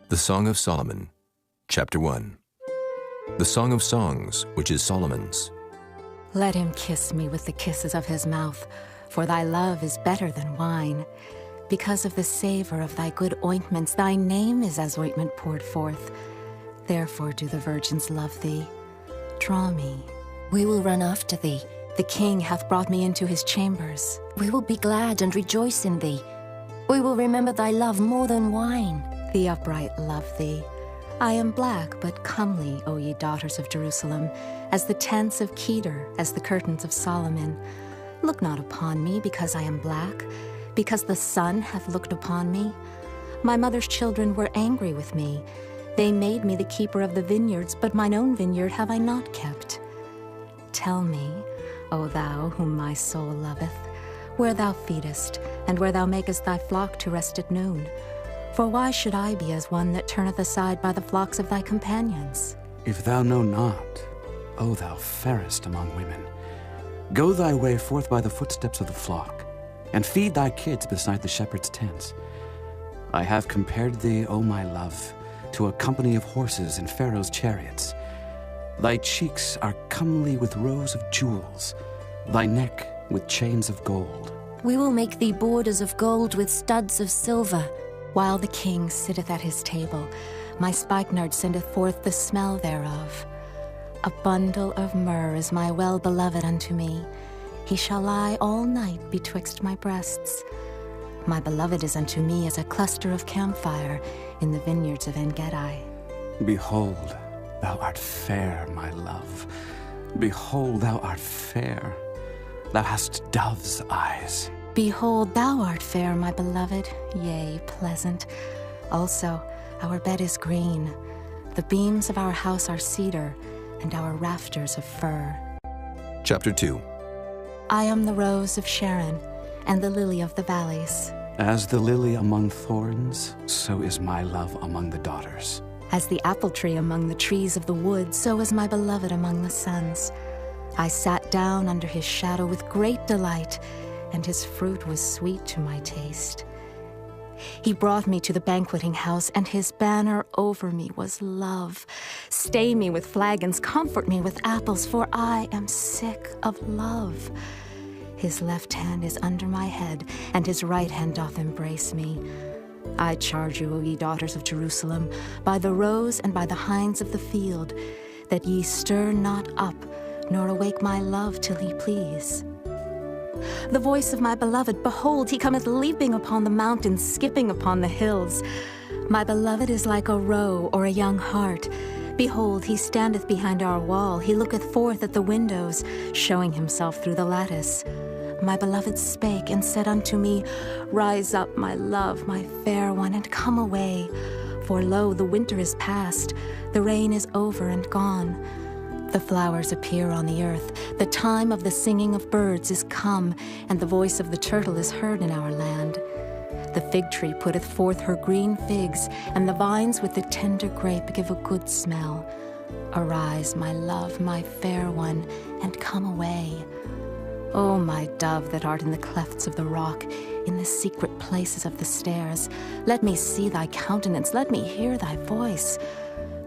The Song of Solomon, Chapter 1. The Song of Songs, which is Solomon's. Let him kiss me with the kisses of his mouth, for thy love is better than wine. Because of the savor of thy good ointments, thy name is as ointment poured forth. Therefore do the virgins love thee. Draw me. We will run after thee. The king hath brought me into his chambers. We will be glad and rejoice in thee. We will remember thy love more than wine. The upright love thee. I am black but comely, O ye daughters of Jerusalem, as the tents of Kedar, as the curtains of Solomon. Look not upon me because I am black, because the sun hath looked upon me. My mother's children were angry with me. They made me the keeper of the vineyards, but mine own vineyard have I not kept. Tell me, O thou whom my soul loveth, where thou feedest, and where thou makest thy flock to rest at noon. For why should I be as one that turneth aside by the flocks of thy companions? If thou know not, O thou fairest among women, go thy way forth by the footsteps of the flock, and feed thy kids beside the shepherd's tents. I have compared thee, O my love, to a company of horses in Pharaoh's chariots. Thy cheeks are comely with rows of jewels, thy neck with chains of gold. We will make thee borders of gold with studs of silver. While the king sitteth at his table, my spikenard sendeth forth the smell thereof. A bundle of myrrh is my well-beloved unto me. He shall lie all night betwixt my breasts. My beloved is unto me as a cluster of camphire in the vineyards of En-Gedi. Behold, thou art fair, my love. Behold, thou art fair. Thou hast dove's eyes. Behold, thou art fair, my beloved, yea, pleasant. Also, our bed is green. The beams of our house are cedar, and our rafters of fir. Chapter 2. I am the rose of Sharon, and the lily of the valleys. As the lily among thorns, so is my love among the daughters. As the apple tree among the trees of the wood, so is my beloved among the sons. I sat down under his shadow with great delight, and his fruit was sweet to my taste. He brought me to the banqueting house, and his banner over me was love. Stay me with flagons, comfort me with apples, for I am sick of love. His left hand is under my head, and his right hand doth embrace me. I charge you, O ye daughters of Jerusalem, by the roes and by the hinds of the field, that ye stir not up, nor awake my love till he please. The voice of my beloved, behold, he cometh leaping upon the mountains, skipping upon the hills. My beloved is like a roe or a young hart. Behold, he standeth behind our wall, he looketh forth at the windows, showing himself through the lattice. My beloved spake and said unto me, Rise up, my love, my fair one, and come away. For lo, the winter is past, the rain is over and gone. The flowers appear on the earth, the time of the singing of birds is come, and the voice of the turtle is heard in our land. The fig tree putteth forth her green figs, and the vines with the tender grape give a good smell. Arise, my love, my fair one, and come away. O my dove that art in the clefts of the rock, in the secret places of the stairs, let me see thy countenance, let me hear thy voice.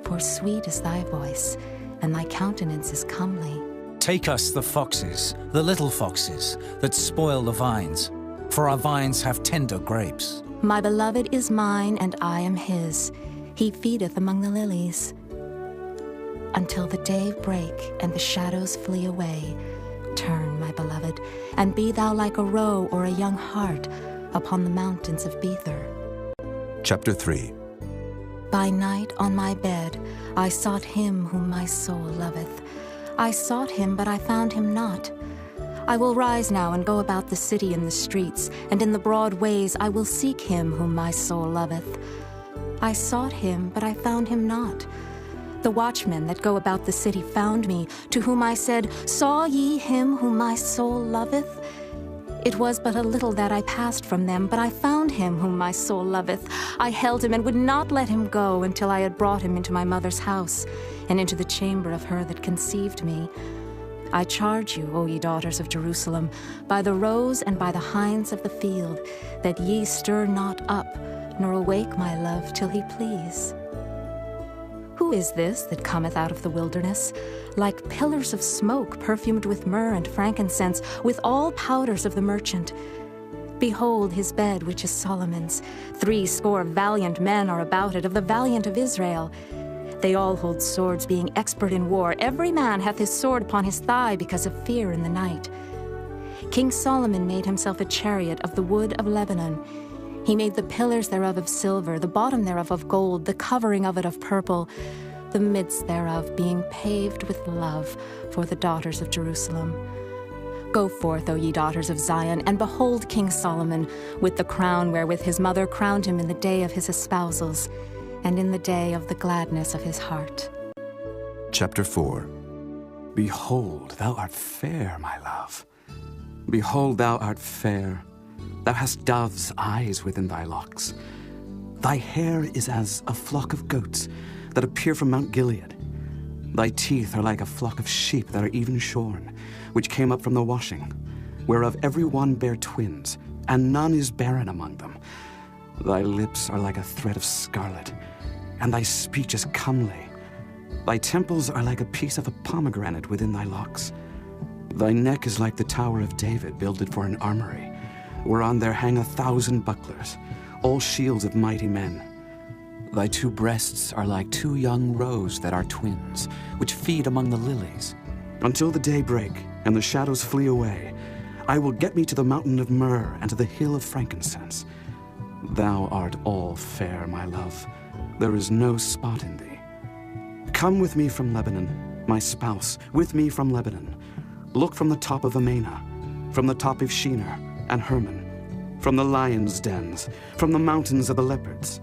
For sweet is thy voice, and thy countenance is comely. Take us the foxes, the little foxes, that spoil the vines, for our vines have tender grapes. My beloved is mine, and I am his. He feedeth among the lilies. Until the day break, and the shadows flee away, turn, my beloved, and be thou like a roe or a young hart upon the mountains of Bether. Chapter 3. By night on my bed I sought him whom my soul loveth. I sought him, but I found him not. I will rise now and go about the city in the streets, and in the broad ways I will seek him whom my soul loveth. I sought him, but I found him not. The watchmen that go about the city found me, to whom I said, Saw ye him whom my soul loveth? It was but a little that I passed from them, but I found him whom my soul loveth. I held him and would not let him go until I had brought him into my mother's house, and into the chamber of her that conceived me. I charge you, O ye daughters of Jerusalem, by the roes and by the hinds of the field, that ye stir not up, nor awake my love till he please. Who is this that cometh out of the wilderness, like pillars of smoke perfumed with myrrh and frankincense, with all powders of the merchant? Behold his bed, which is Solomon's. 80 valiant men are about it, of the valiant of Israel. They all hold swords, being expert in war. Every man hath his sword upon his thigh because of fear in the night. King Solomon made himself a chariot of the wood of Lebanon. He made the pillars thereof of silver, the bottom thereof of gold, the covering of it of purple, the midst thereof being paved with love for the daughters of Jerusalem. Go forth, O ye daughters of Zion, and behold King Solomon, with the crown wherewith his mother crowned him in the day of his espousals, and in the day of the gladness of his heart. Chapter 4. Behold, thou art fair, my love. Behold, thou art fair. Thou hast dove's eyes within thy locks. Thy hair is as a flock of goats that appear from Mount Gilead. Thy teeth are like a flock of sheep that are even shorn, which came up from the washing, whereof every one bare twins, and none is barren among them. Thy lips are like a thread of scarlet, and thy speech is comely. Thy temples are like a piece of a pomegranate within thy locks. Thy neck is like the tower of David, builded for an armory, whereon there hang 1,000 bucklers, all shields of mighty men. Thy 2 breasts are like 2 young roes that are twins, which feed among the lilies. Until the day break, and the shadows flee away, I will get me to the mountain of myrrh, and to the hill of frankincense. Thou art all fair, my love. There is no spot in thee. Come with me from Lebanon, my spouse, with me from Lebanon. Look from the top of Amana, from the top of Shinar and Hermon, from the lions' dens, from the mountains of the leopards.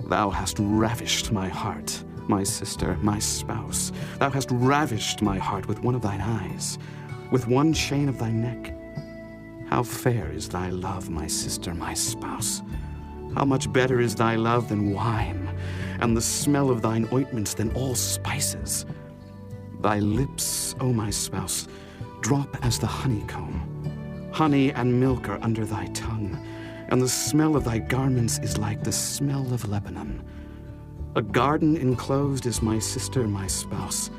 Thou hast ravished my heart, my sister, my spouse. Thou hast ravished my heart with one of thine eyes, with one chain of thy neck. How fair is thy love, my sister, my spouse. How much better is thy love than wine, and the smell of thine ointments than all spices. Thy lips, O my spouse, drop as the honeycomb. Honey and milk are under thy tongue, and the smell of thy garments is like the smell of Lebanon. A garden enclosed is my sister, my spouse,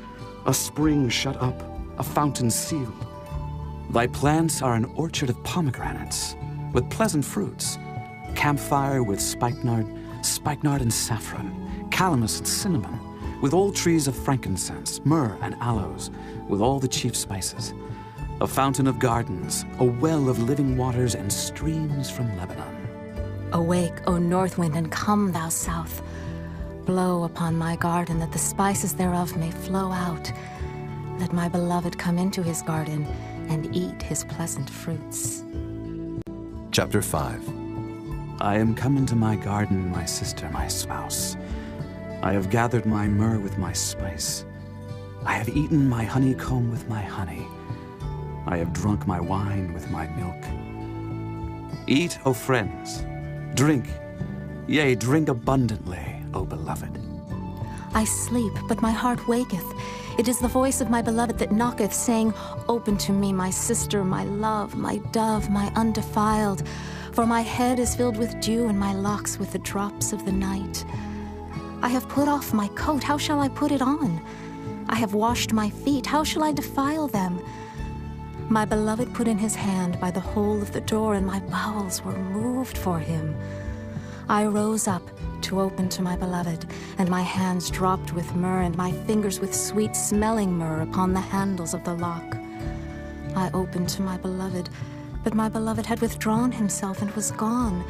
a spring shut up, a fountain sealed. Thy plants are an orchard of pomegranates, with pleasant fruits, camphire with spikenard and saffron, calamus and cinnamon, with all trees of frankincense, myrrh and aloes, with all the chief spices. A fountain of gardens, a well of living waters, and streams from Lebanon. Awake, O north wind, and come, thou south. Blow upon my garden, that the spices thereof may flow out. Let my beloved come into his garden, and eat his pleasant fruits. Chapter 5. I am come into my garden, my sister, my spouse. I have gathered my myrrh with my spice. I have eaten my honeycomb with my honey. I have drunk my wine with my milk. Eat, O friends, drink, yea, drink abundantly, O beloved. I sleep, but my heart waketh. It is the voice of my beloved that knocketh, saying, Open to me, my sister, my love, my dove, my undefiled. For my head is filled with dew, and my locks with the drops of the night. I have put off my coat, how shall I put it on? I have washed my feet, how shall I defile them? My beloved put in his hand by the hole of the door, and my bowels were moved for him. I rose up to open to my beloved, and my hands dropped with myrrh, and my fingers with sweet-smelling myrrh upon the handles of the lock. I opened to my beloved, but my beloved had withdrawn himself and was gone.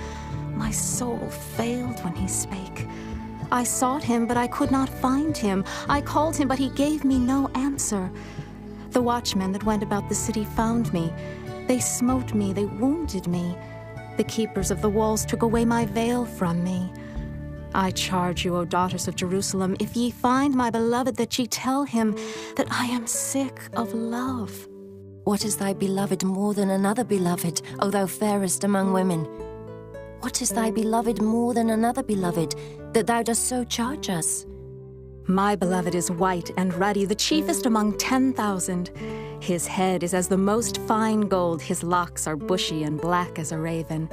My soul failed when he spake. I sought him, but I could not find him. I called him, but he gave me no answer. The watchmen that went about the city found me. They smote me, they wounded me. The keepers of the walls took away my veil from me. I charge you, O daughters of Jerusalem, if ye find my beloved, that ye tell him that I am sick of love. What is thy beloved more than another beloved, O thou fairest among women? What is thy beloved more than another beloved, that thou dost so charge us? My beloved is white and ruddy, the chiefest among 10,000. His head is as the most fine gold, his locks are bushy and black as a raven.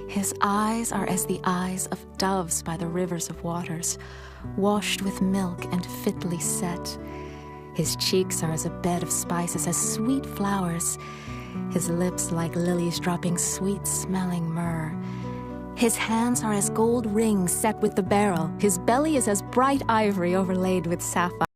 His eyes are as the eyes of doves by the rivers of waters, washed with milk and fitly set. His cheeks are as a bed of spices, as sweet flowers. His lips like lilies dropping sweet-smelling myrrh. His hands are as gold rings set with the beryl. His belly is as bright ivory overlaid with sapphire.